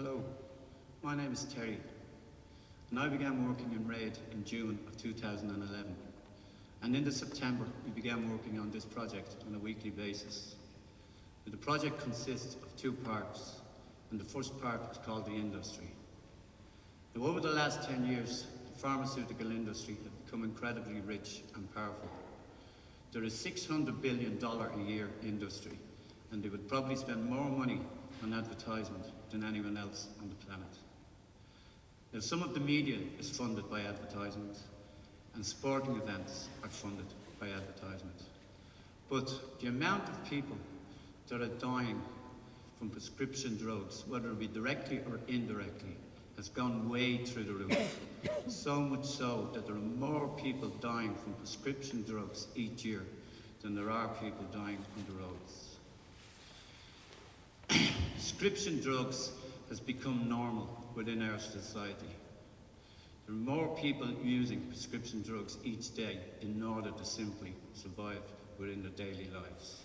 Hello, my name is Terry, and I began working in RADE in June of 2011. And in September, we began working on this project on a weekly basis. The project consists of two parts, and the first part is called the industry. Now, over the last 10 years, the pharmaceutical industry has become incredibly rich and powerful. There is $600 billion a year industry, and they would probably spend more money on advertisement than anyone else on the planet. Now, some of the media is funded by advertisement, and sporting events are funded by advertisement. But the amount of people that are dying from prescription drugs, whether it be directly or indirectly, has gone way through the roof. So much so that there are more people dying from prescription drugs each year than there are people dying on the roads. Prescription drugs has become normal within our society. There are more people using prescription drugs each day in order to simply survive within their daily lives.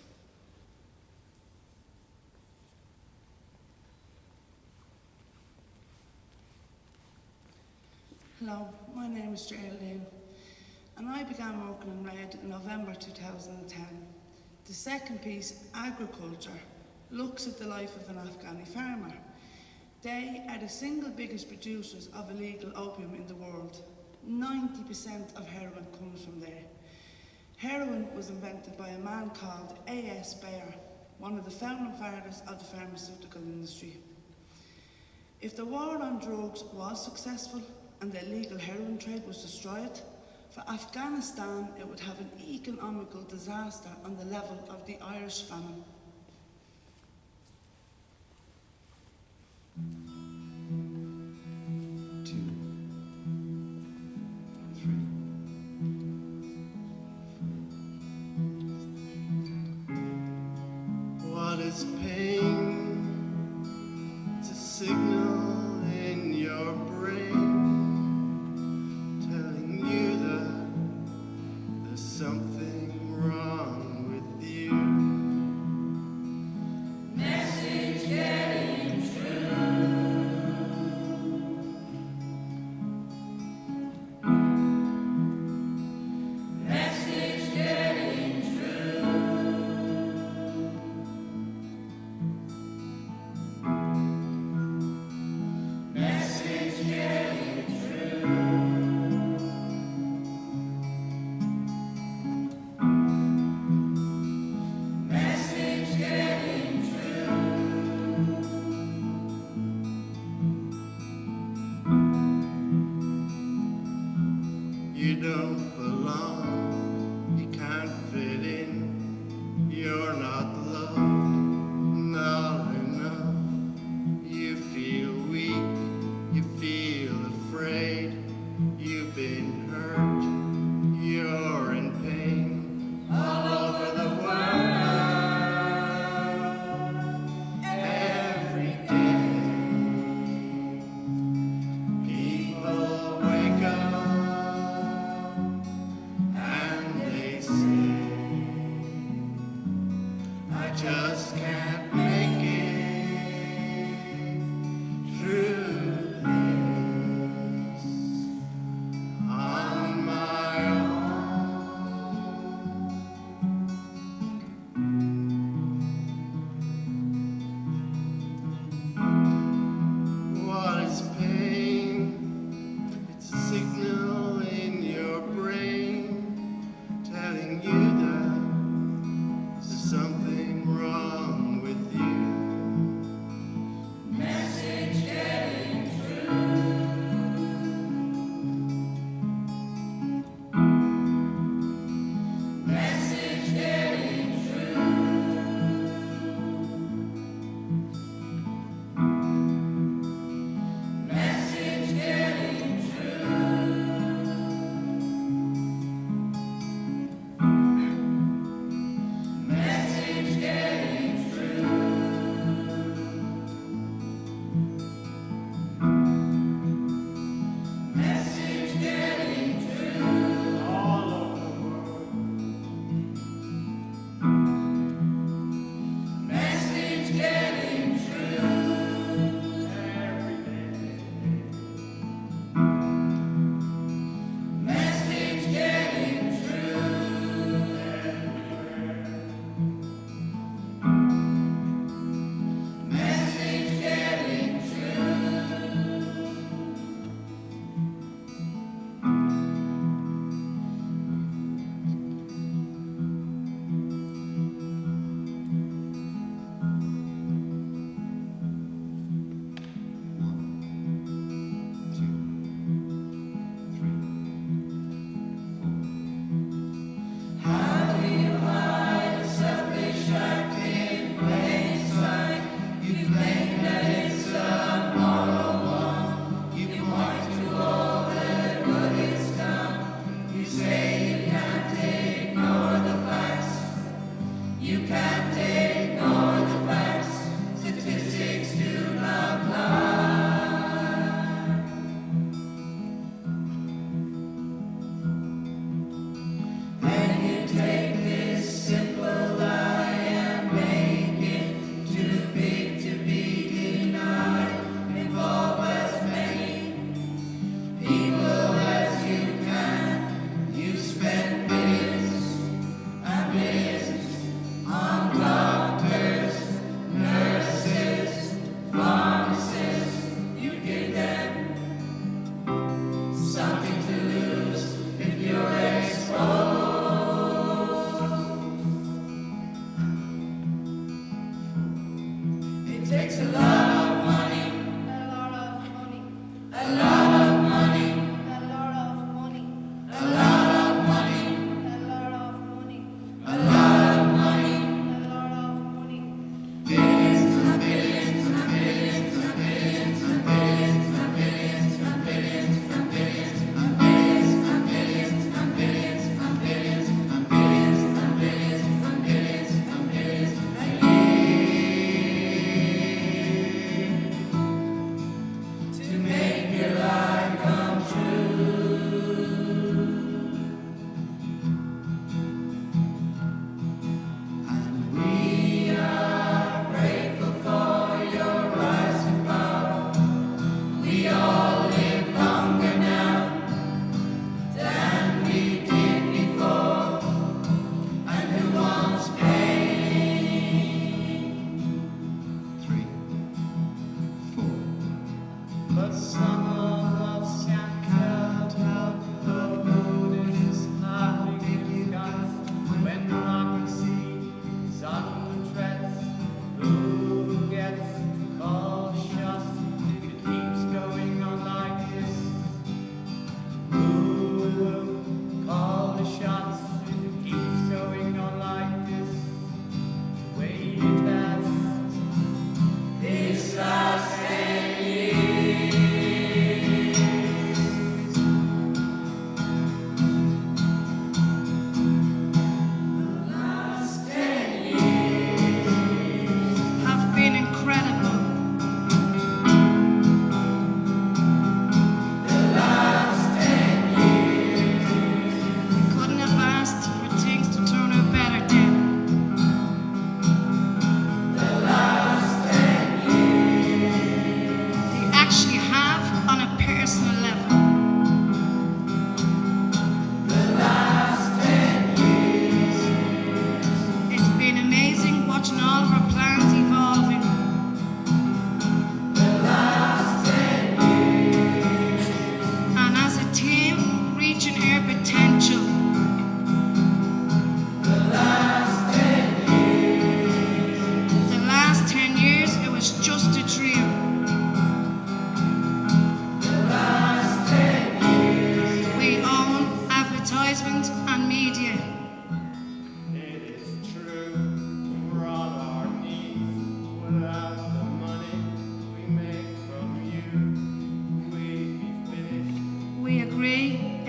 Hello, my name is Geraldine, and I began working in RADE in November 2010. The second piece, agriculture, looks at the life of an Afghani farmer. They are the single biggest producers of illegal opium in the world. 90% of heroin comes from there. Heroin was invented by a man called A.S. Bayer, one of the founding fathers of the pharmaceutical industry. If the war on drugs was successful and the illegal heroin trade was destroyed, for Afghanistan it would have an economical disaster on the level of the Irish famine. What is pain? It's a signal in your brain telling you that there's something wrong with you. Message getting through. Message getting through. Message getting through. Message getting through. You don't belong, you can't fit in, you're not loved, not enough. You feel weak, you feel afraid, you've been hurt, you're in pain all over the world. Every day, people wake up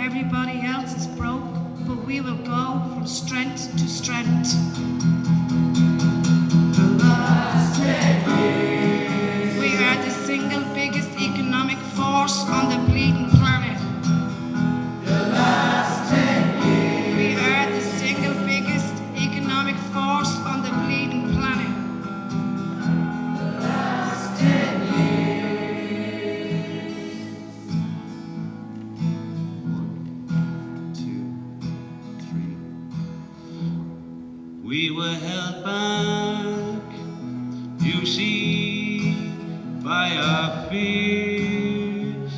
Everybody else is broke, but we will go from strength to strength. The last 10 years. We are the single biggest economic force on the bleeding planet. The last 10 years. We are the single biggest economic force on the bleeding planet. The last 10 years. 1, 2, 3. We were held back, you see, by our fears.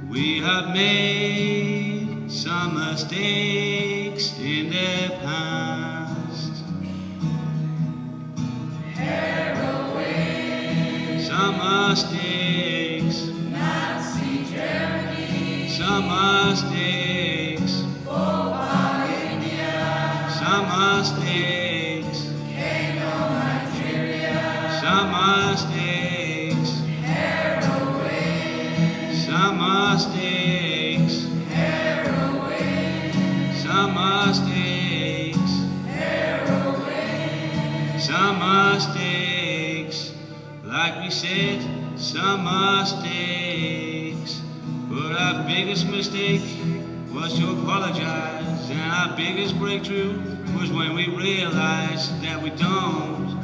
We have made some mistakes in the past. Heroin. Some mistakes. Nazi Germany. Some mistakes. Boba India. Some mistakes. Kano Nigeria. Some mistakes. Heroin. Some mistakes. Heroin. Some mistakes. Heroin. Some mistakes. Like we said, some mistakes. But our biggest mistake was to apologize. And our biggest breakthrough was when we realized that we don't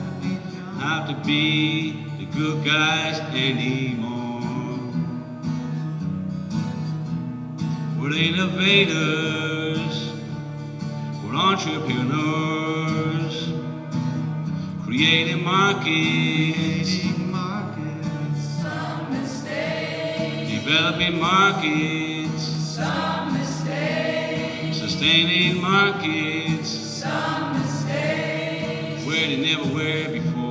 have to be the good guys anymore. We're innovators, we're entrepreneurs, creating markets, some mistakes, developing markets, some mistakes, sustaining markets, some mistakes, where they never were before.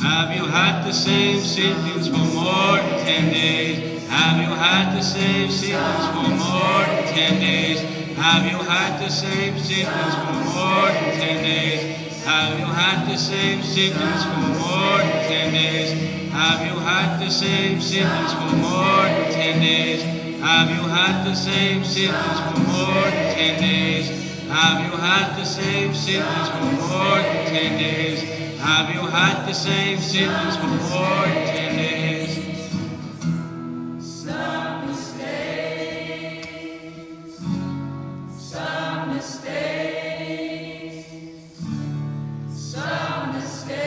Have you had the same symptoms for more than 10 days? Have you had the same symptoms for more than 10 days? Have you had the same symptoms for more than 10 days? Have you had the same symptoms for more than 10 days? Have you had the same symptoms for more than 10 days? Have you had the same symptoms for more than 10 days? Have you had the same symptoms for more than 10 days? Have you had the same symptoms for more than 10 days? Some mistakes, some mistakes, some mistakes,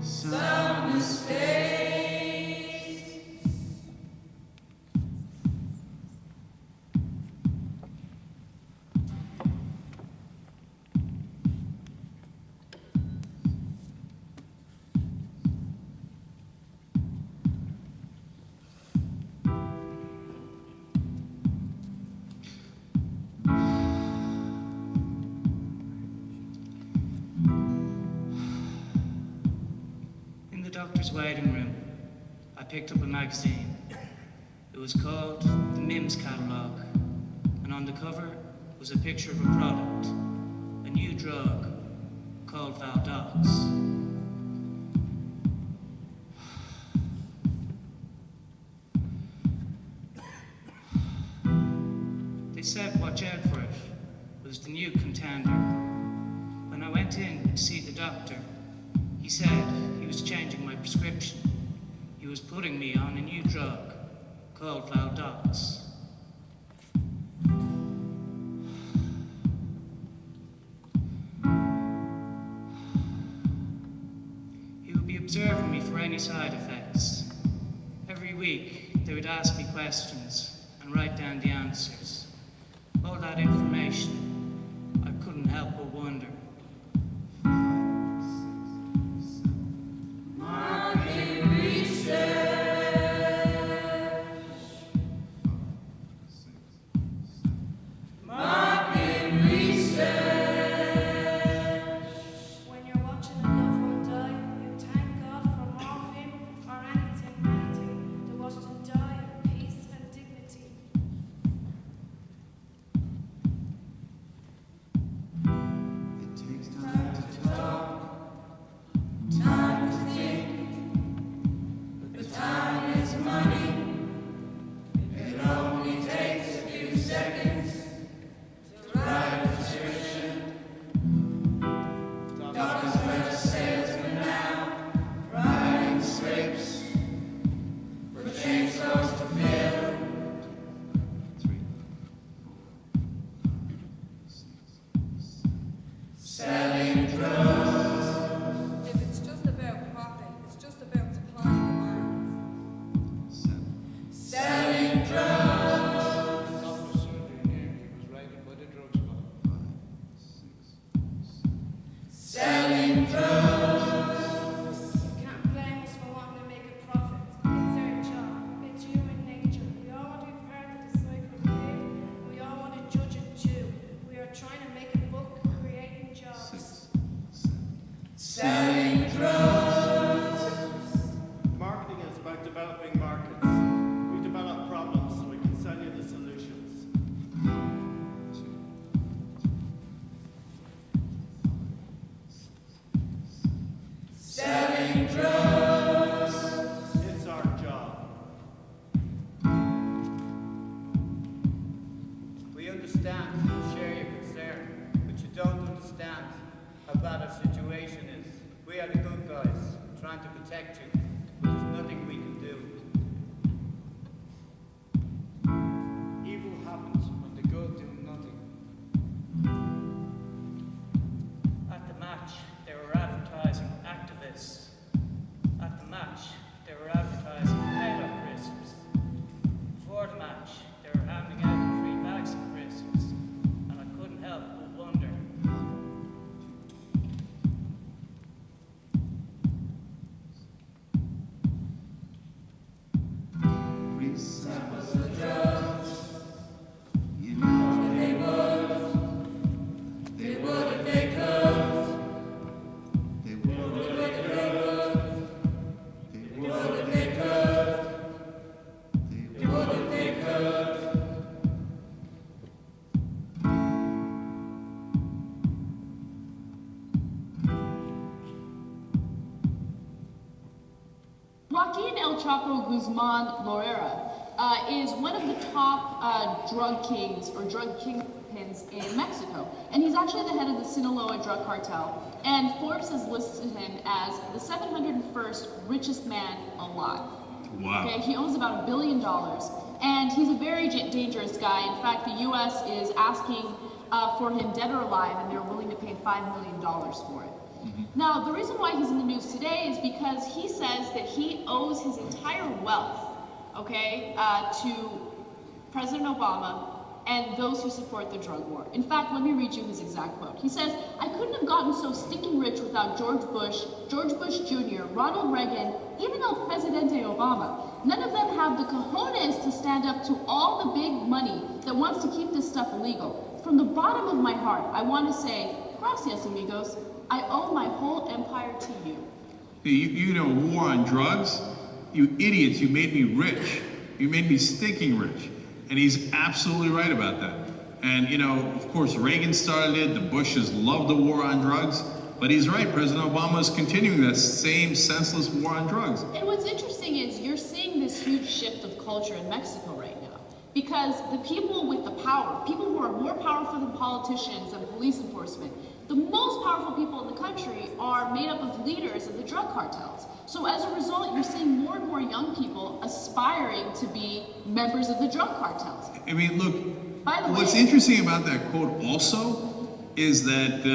some mistakes. In the doctor's waiting room, I picked up a magazine. It was called the MIMS Catalogue, and on the cover was a picture of a product, a new drug called Valdox. They said watch out for it. It was the new contender. When I went in to see the doctor, he said he was changing my prescription. He was putting me on a new drug called Valdox. He would be observing me for any side effects. Every week, they would ask me questions and write down the answers. All that information, I couldn't help but wonder. Market research. Market research. When you're watching a loved one die, you thank God for morphine or anything to watch them die in peace and dignity. electric, but there's nothing we can do. Evil happens when the good do nothing. At the match, they were advertising activists. At the match, they were advertising potato crisps. Before the match, they were handing out free bags of crisps, and I couldn't help but wonder. Free samples of drugs. You know that they would if they could. They would if they could. They would if they could. They would if they could. Joaquin El Chapo Guzman Loera is one of the top drug kings or drug kingpins in Mexico. And he's actually the head of the Sinaloa drug cartel. And Forbes has listed him as the 701st richest man alive. Wow. Okay, he owns about $1 billion. And he's a very dangerous guy. In fact, the U.S. is asking for him dead or alive, and they're willing to pay $5 million for it. Now, the reason why he's in the news today is because he says that he owes his entire wealth, okay, to President Obama and those who support the drug war. In fact, let me read you his exact quote. He says, "I couldn't have gotten so stinking rich without George Bush Jr., Ronald Reagan, even El Presidente Obama. None of them have the cojones to stand up to all the big money that wants to keep this stuff illegal. From the bottom of my heart, I want to say, gracias, amigos. I owe my whole empire to you." You know, war on drugs? You idiots, you made me rich. You made me stinking rich. And he's absolutely right about that. And, you know, of course, Reagan started it, the Bushes loved the war on drugs, but he's right, President Obama is continuing that same senseless war on drugs. And what's interesting is you're seeing this huge shift of culture in Mexico right now. Because the people with the power, people who are more powerful than politicians and police enforcement, the most powerful people in the country are made up of leaders of the drug cartels. So as a result, you're seeing more and more young people aspiring to be members of the drug cartels. I mean, look, By the what's way, interesting about that quote also is that,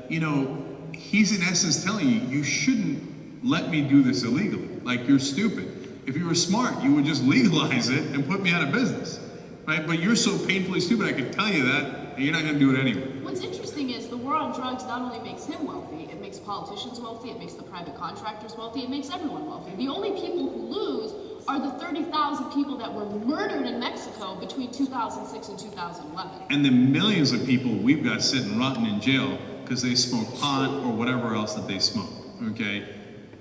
you know, he's in essence telling you, you shouldn't let me do this illegally. Like, you're stupid. If you were smart, you would just legalize it and put me out of business, right? But you're so painfully stupid, I can tell you that, and you're not gonna do it anyway. what's interesting is the war on drugs not only makes him wealthy, it makes politicians wealthy, it makes the private contractors wealthy, it makes everyone wealthy. The only people who lose are the 30,000 people that were murdered in Mexico between 2006 and 2011. And the millions of people we've got sitting rotten in jail because they smoke pot or whatever else that they smoke, okay?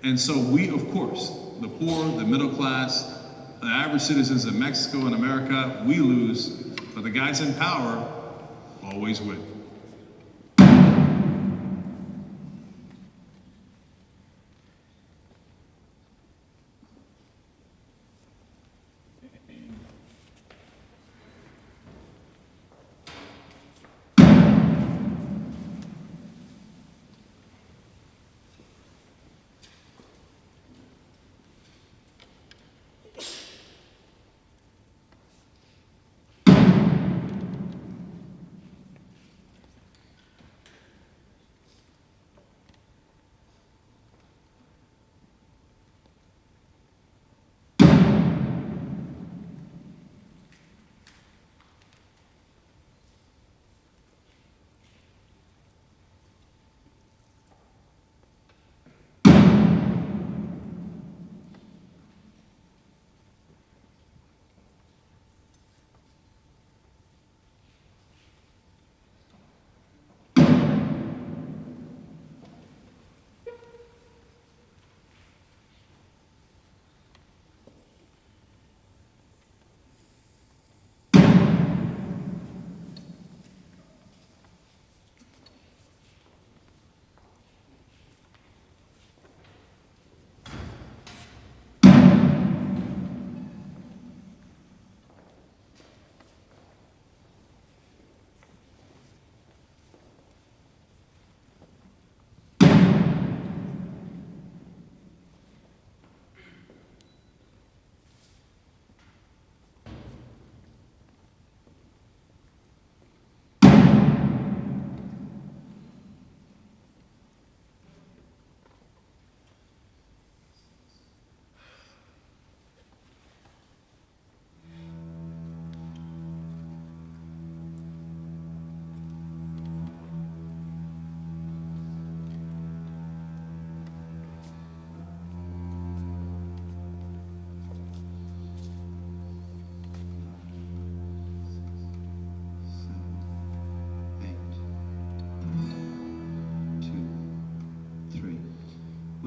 And so we, of course, the poor, the middle class, the average citizens of Mexico and America, we lose, but the guys in power always win.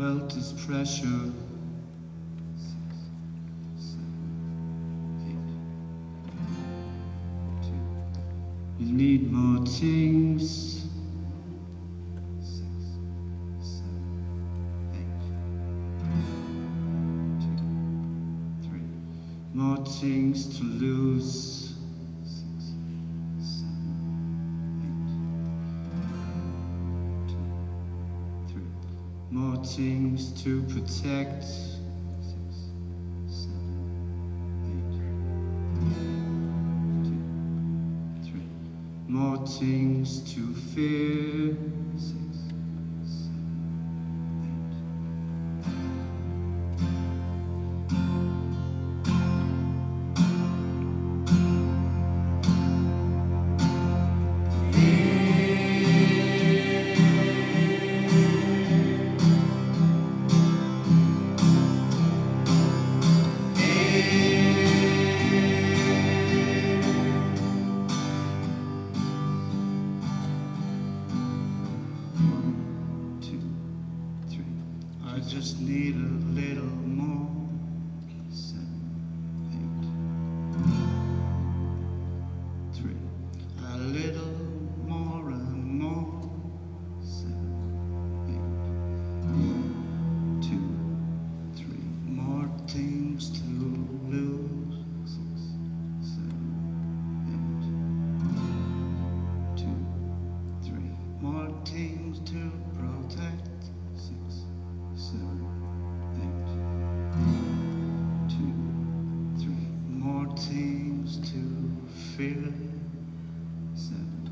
wealth is pressure. 6, 7, 8, 2. You need more things. 6, 7, 8, 2, 3. More things to lose. 6, 7, 8, 2, 3. More things to protect. 6, 7, 8, 2, 3. More things to fear. 6, 7, 8, 2, 3. I just need a little more. 7, 8, 3. A little more and more. 7, 8, 2, 3. More things to lose. 6, 7, 8, 2, 3. More things to protect. 6, 7, 8, 2, 3. More things to fear. 7,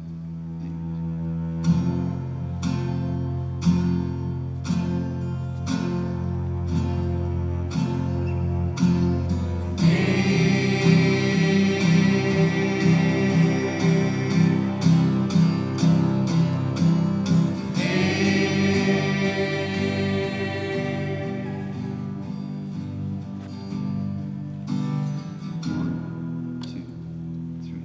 1, 2, 3.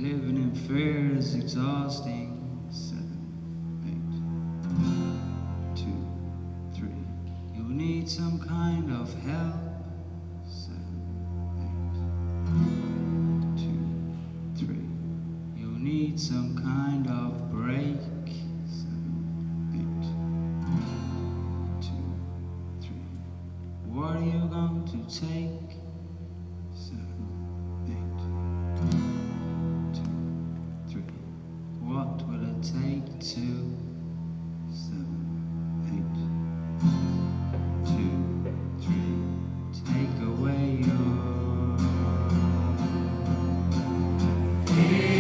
Living in fear is exhausting. 7, 8, 2, 3. You need some kind of help. 7, 8, 2, 3. You need some kind of break. 7, 8, 2, 3. What are you going to take? 7, 8, 2, 3. What will it take to? 7, 8, 2, 3. Take away your fear.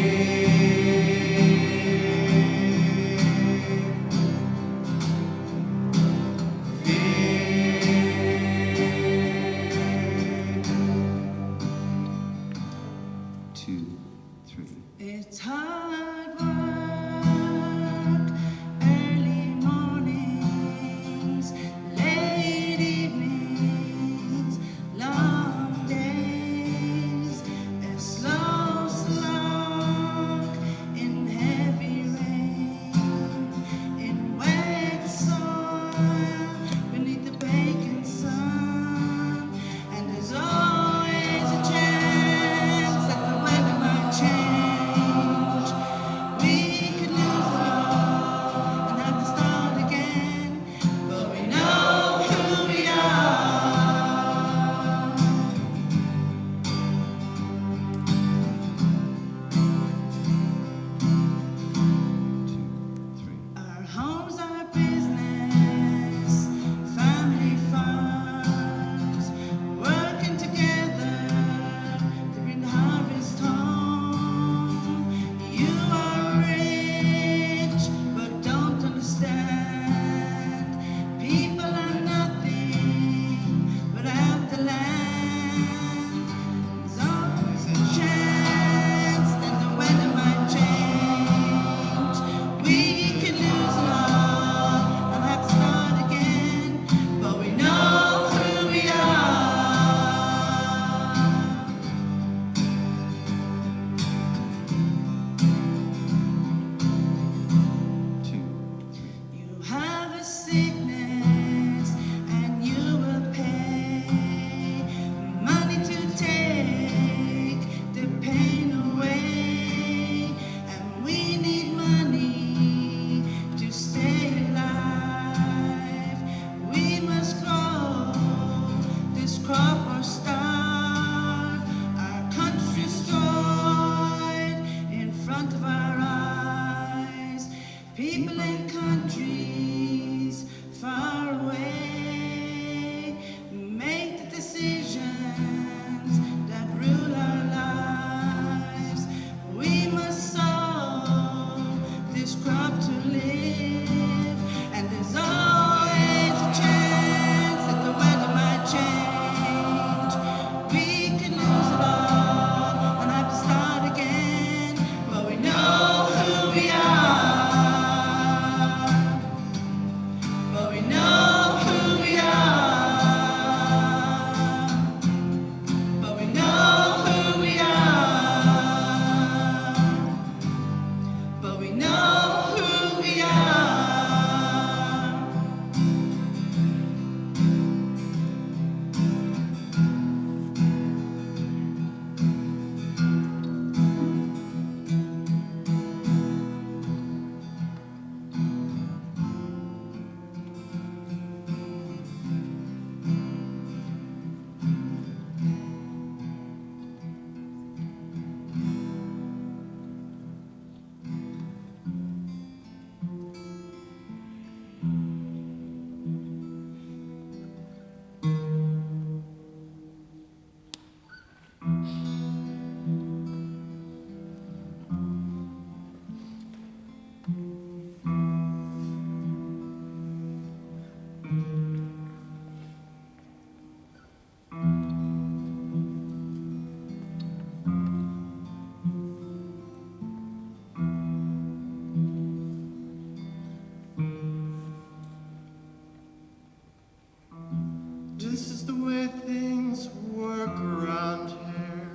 This is the way things work around here.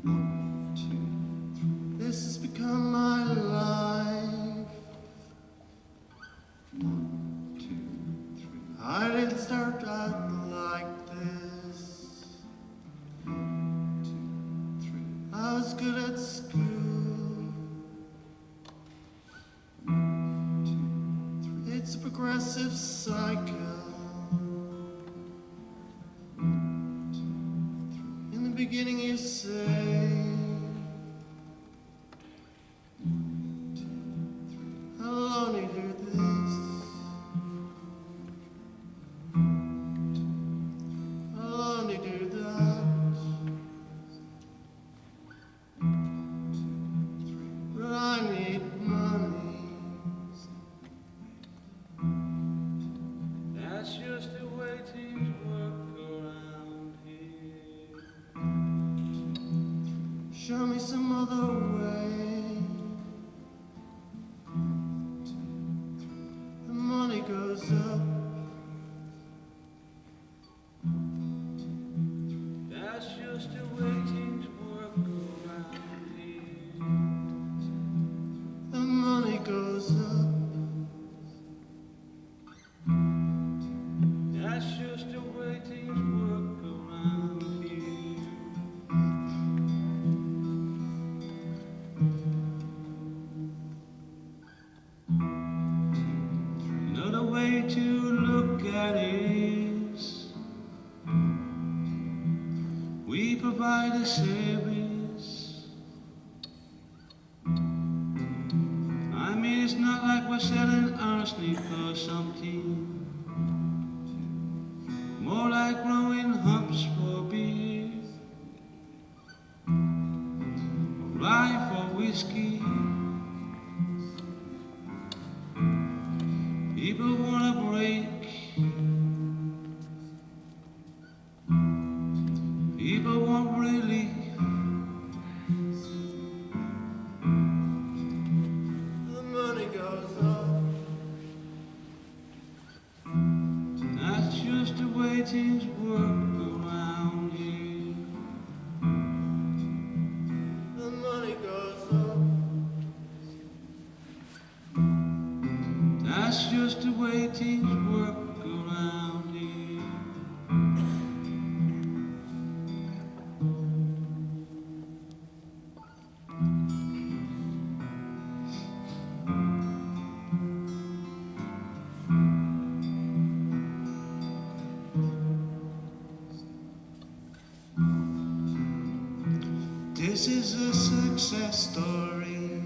1, 2, 3. This has become my life. 1, 2, 3. I didn't start out like this. 1, 2, 3. I was good at school. 1, 2, 3. It's a progressive cycle. Beginning you say 1, 2, 3. I'll only do this. 1, 2, 3. I'll only do that. 1, 2, 3. But I need money. That's just the way things work around here. Show me some other way. 1, 2, 3. The money goes up. 1, 2, 3. That's just the way things work around here. 1, 2, 3. The money goes up. 1, 2, 3. That's just the way things work around here. Another way to look at it is we provide a service. I mean, it's not like we're selling arsenic or something. More like growing humps for beer, or rye for whiskey. People want a break. People want relief. The money goes up. That's just the way things work around here. The money goes up. That's just the way things work around here. This is a success story.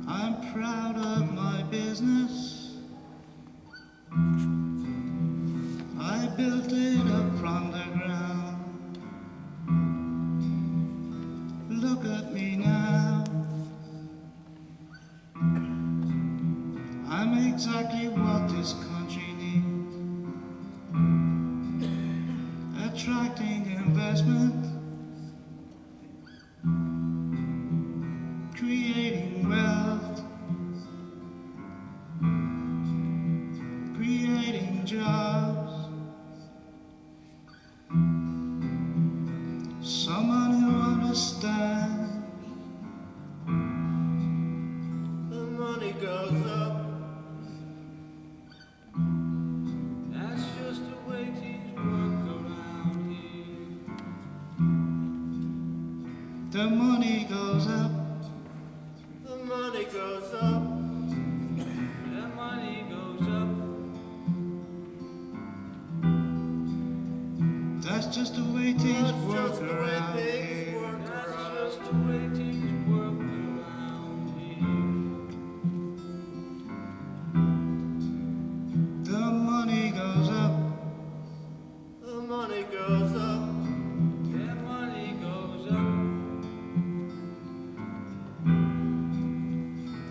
I'm proud of my business. I built it up from the ground. Look at me now. I'm exactly what this country needs. Attracting investment, creating wealth, creating jobs. Someone who understands. The money goes up. That's just the way things work around here. The money goes up. The money goes up. The money goes up. That's just the way things work around here. That's just the way things work around here. The money goes up. The money goes up. The money goes up.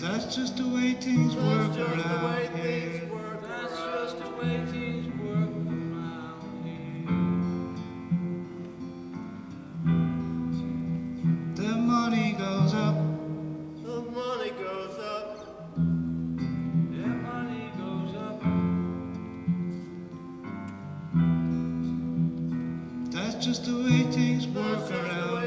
That's just the way things work around here. That's just the way things work around here. The money just the way things work around